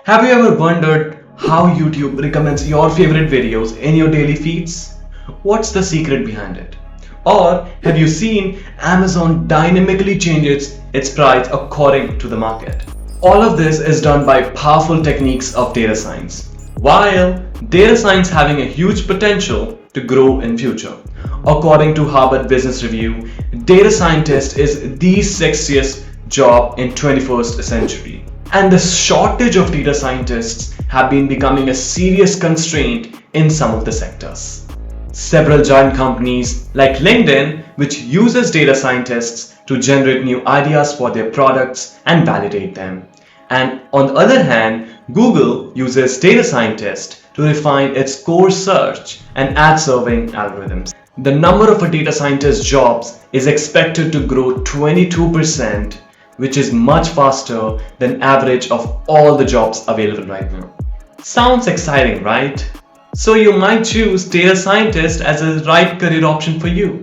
Have you ever wondered how YouTube recommends your favorite videos in your daily feeds? What's the secret behind it? Or have you seen Amazon dynamically changes its price according to the market? All of this is done by powerful techniques of data science. While data science having a huge potential to grow in future. According to Harvard Business Review, data scientist is the sexiest job in 21st century. And the shortage of data scientists have been becoming a serious constraint in some of the sectors. Several giant companies like LinkedIn, which uses data scientists to generate new ideas for their products and validate them. And on the other hand, Google uses data scientists to refine its core search and ad serving algorithms. The number of data scientist jobs is expected to grow 22%, which is much faster than average of all the jobs available right now. Sounds exciting, right? So you might choose data scientist as a right career option for you.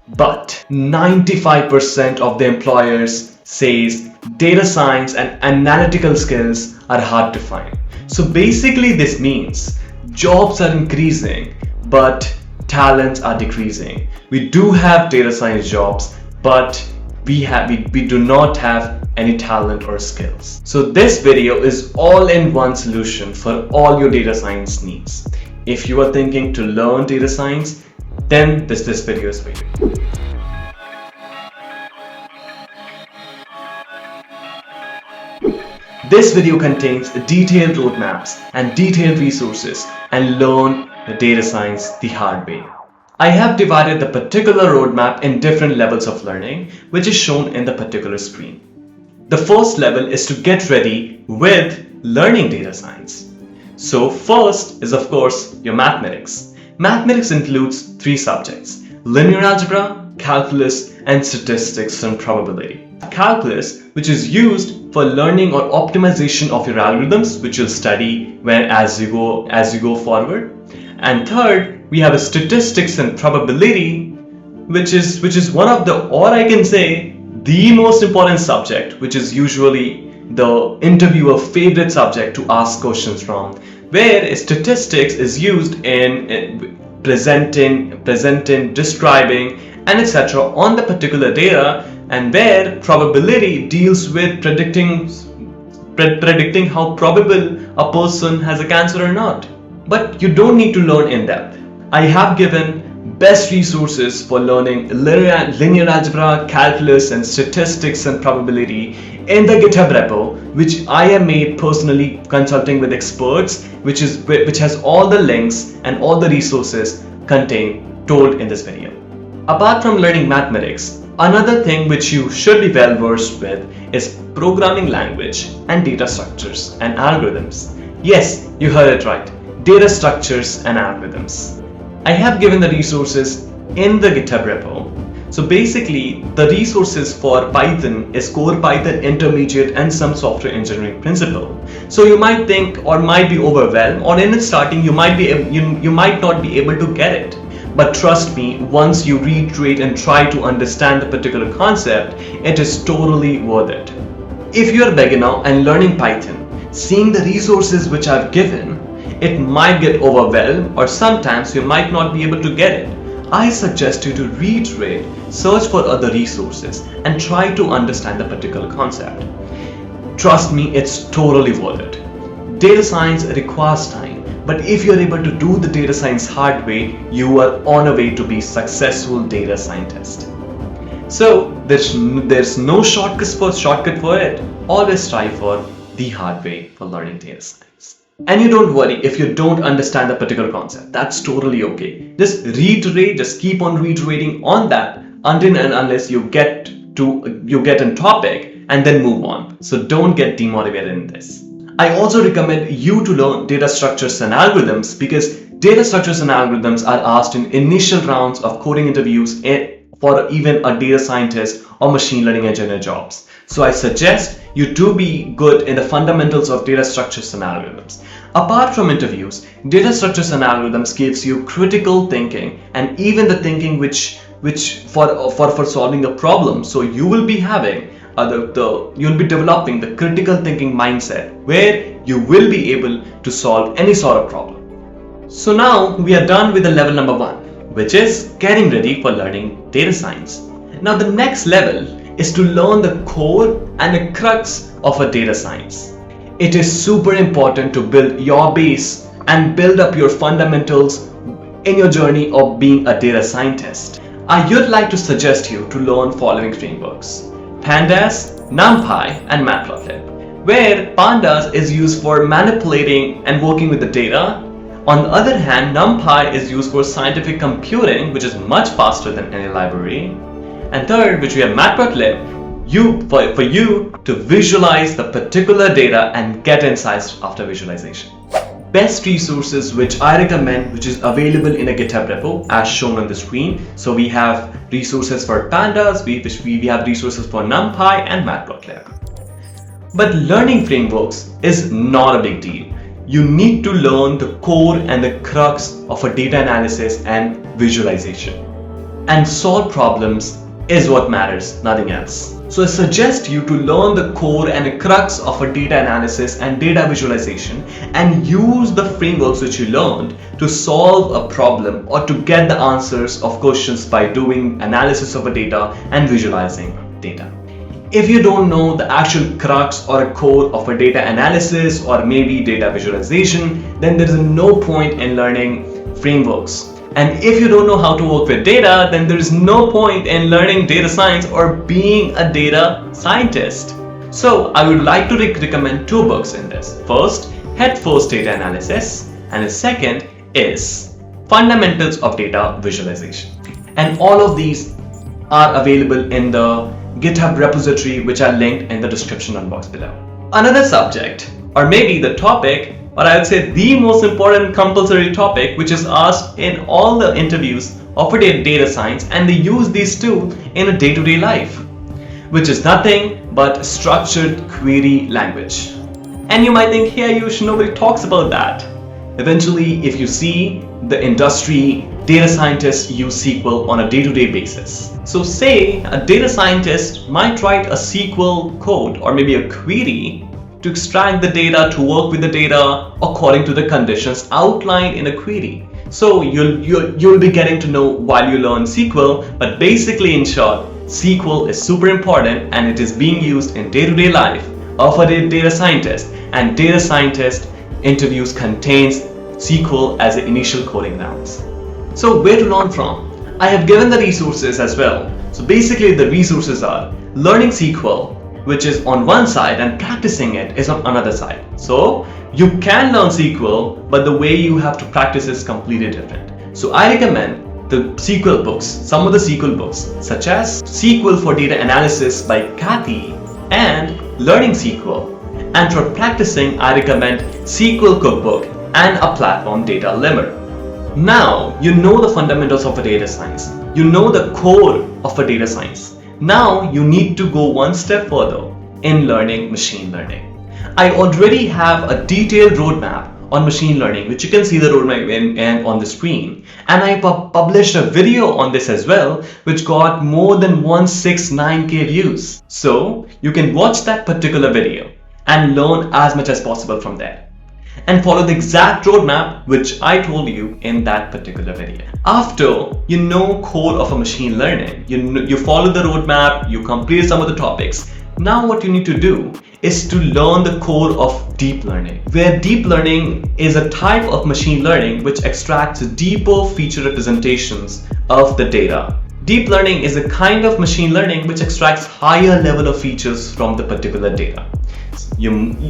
But 95% of the employers says data science and analytical skills are hard to find. So basically this means jobs are increasing, but talents are decreasing. We do have data science jobs, but we do not have any talent or skills. So this video is all-in-one solution for all your data science needs. If you are thinking to learn data science, then this video is for you. This video contains detailed roadmaps and detailed resources and learn the data science the hard way. I have divided the particular roadmap in different levels of learning, which is shown in the particular screen. The first level is to get ready with learning data science. So first is of course your mathematics. Mathematics includes three subjects: linear algebra, calculus, and statistics and probability. Calculus, which is used for learning or optimization of your algorithms, which you'll study as you go forward. And third, we have a statistics and probability, which is one of the, or I can say, the most important subject, which is usually the interviewer favorite subject to ask questions from, where statistics is used in presenting, describing, and etc. on the particular data, and where probability deals with predicting how probable a person has a cancer or not. But you don't need to learn in depth. I have given best resources for learning linear algebra, calculus, and statistics and probability in the GitHub repo, which I have made personally consulting with experts, which has all the links and all the resources told in this video. Apart from learning mathematics, another thing which you should be well versed with is programming language and data structures and algorithms. Yes, you heard it right. Data structures and algorithms. I have given the resources in the GitHub repo. So basically, the resources for Python is Core Python Intermediate and some software engineering principle. So you might think or might be overwhelmed, or in the starting you might not be able to get it. But trust me, once you reiterate and try to understand the particular concept, it is totally worth it. If you are a beginner and learning Python, seeing the resources which I've given, it might get overwhelmed, or sometimes you might not be able to get it. I suggest you to reiterate, search for other resources, and try to understand the particular concept. Trust me, it's totally worth it. Data science requires time, but if you're able to do the data science hard way, you are on a way to be successful data scientist. So there's no shortcut for it. Always strive for the hard way for learning data science. And you don't worry if you don't understand the particular concept. That's totally okay. Just reiterate, just keep on reiterating on that until and unless you get in topic and then move on. So don't get demotivated in this. I also recommend you to learn data structures and algorithms, because data structures and algorithms are asked in initial rounds of coding interviews for even a data scientist or machine learning engineer jobs. So I suggest you to be good in the fundamentals of data structures and algorithms. Apart from interviews, data structures and algorithms gives you critical thinking and even the thinking which for solving a problem. So you will be having you'll be developing the critical thinking mindset where you will be able to solve any sort of problem. So now we are done with the level number 1, which is getting ready for learning data science. Now the next level is to learn the core and the crux of a data science. It is super important to build your base and build up your fundamentals in your journey of being a data scientist. I would like to suggest you to learn following frameworks: Pandas, NumPy, and Matplotlib, where Pandas is used for manipulating and working with the data. On the other hand, NumPy is used for scientific computing, which is much faster than any library. And third, which we have Matplotlib, for you to visualize the particular data and get insights after visualization. Best resources which I recommend, which is available in a GitHub repo as shown on the screen. So we have resources for Pandas, we have resources for NumPy and Matplotlib. But learning frameworks is not a big deal. You need to learn the core and the crux of a data analysis and visualization. And solve problems is what matters, nothing else. So I suggest you to learn the core and the crux of a data analysis and data visualization and use the frameworks which you learned to solve a problem or to get the answers of questions by doing analysis of a data and visualizing data. If you don't know the actual crux or a core of a data analysis or maybe data visualization, then there is no point in learning frameworks. And if you don't know how to work with data, then there is no point in learning data science or being a data scientist. So I would like to recommend 2 books in this. First, Head First Data Analysis, and the second is Fundamentals of Data Visualization. And all of these are available in the GitHub repository, which are linked in the description box below. Another subject, or maybe the topic, or I would say the most important compulsory topic, which is asked in all the interviews of a data science, and they use these two in a day-to-day life, which is nothing but structured query language. And you might think, hey Ayush, nobody talks about that. Eventually, if you see the industry, data scientists use SQL on a day-to-day basis. So say a data scientist might write a SQL code or maybe a query to extract the data, to work with the data according to the conditions outlined in a query. So you'll be getting to know while you learn SQL, but basically in short, SQL is super important and it is being used in day-to-day life of a data scientist, and data scientist interviews contains SQL as the initial coding rounds. So where to learn from? I have given the resources as well. So basically the resources are learning SQL, which is on one side, and practicing it is on another side. So you can learn SQL, but the way you have to practice is completely different. So I recommend the SQL books, some of the SQL books, such as SQL for Data Analysis by Kathy and Learning SQL. And for practicing, I recommend SQL Cookbook and a platform, Data Limmer. Now you know the fundamentals of a data science. You know the core of a data science. Now you need to go one step further in learning machine learning. I already have a detailed roadmap on machine learning, which you can see the roadmap on the screen. And I published a video on this as well, which got more than 169k views. So you can watch that particular video and learn as much as possible from there, and follow the exact roadmap which I told you in that particular video. After you know core of a machine learning, you follow the roadmap, you complete some of the topics. Now what you need to do is to learn the core of deep learning, where deep learning is a type of machine learning which extracts deeper feature representations of the data. Deep learning is a kind of machine learning which extracts higher level of features from the particular data.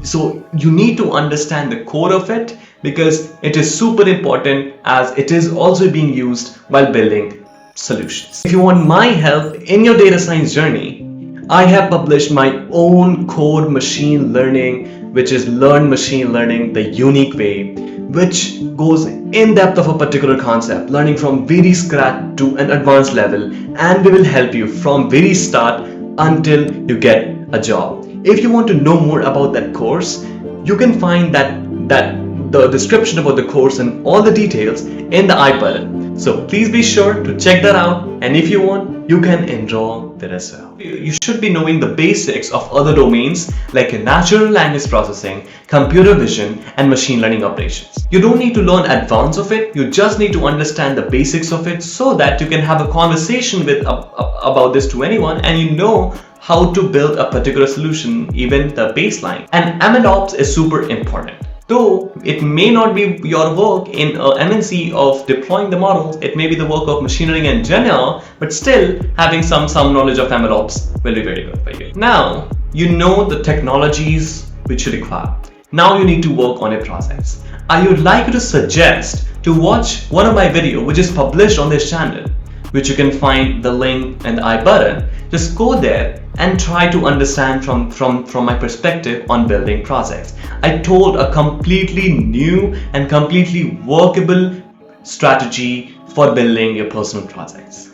So you need to understand the core of it, because it is super important as it is also being used while building solutions. If you want my help in your data science journey, I have published my own core machine learning, which is Learn Machine Learning the Unique Way, which goes in depth of a particular concept, learning from very scratch to an advanced level, and we will help you from very start until you get a job. If you want to know more about that course, you can find the description about the course and all the details in the I button. So please be sure to check that out, and if you want, you can enroll there as well. You should be knowing the basics of other domains like natural language processing, computer vision, and machine learning operations. You don't need to learn advanced of it, you just need to understand the basics of it so that you can have a conversation with about this to anyone, and you know how to build a particular solution, even the baseline. And MLOps is super important. Though it may not be your work in MNC of deploying the models, it may be the work of machine learning engineer, but still having some knowledge of MLOps will be very good for you. Now, you know the technologies which you require. Now you need to work on a project. I would like you to suggest to watch one of my videos which is published on this channel, which you can find the link in the I button. Just go there and try to understand from my perspective on building projects. I told a completely new and completely workable strategy for building your personal projects.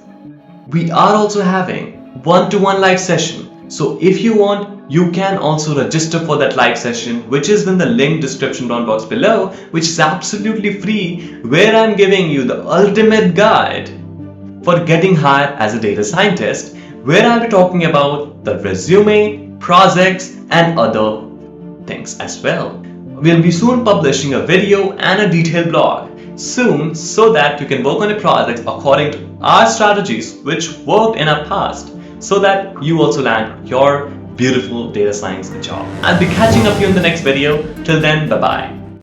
We are also having one-to-one live session. So if you want, you can also register for that live session, which is in the link description down box below, which is absolutely free, where I'm giving you the ultimate guide for getting hired as a data scientist, where I'll be talking about the resume, projects, and other things as well. We'll be soon publishing a video and a detailed blog soon so that you can work on a project according to our strategies which worked in our past, so that you also land your beautiful data science job. I'll be catching up you in the next video. Till then, bye-bye.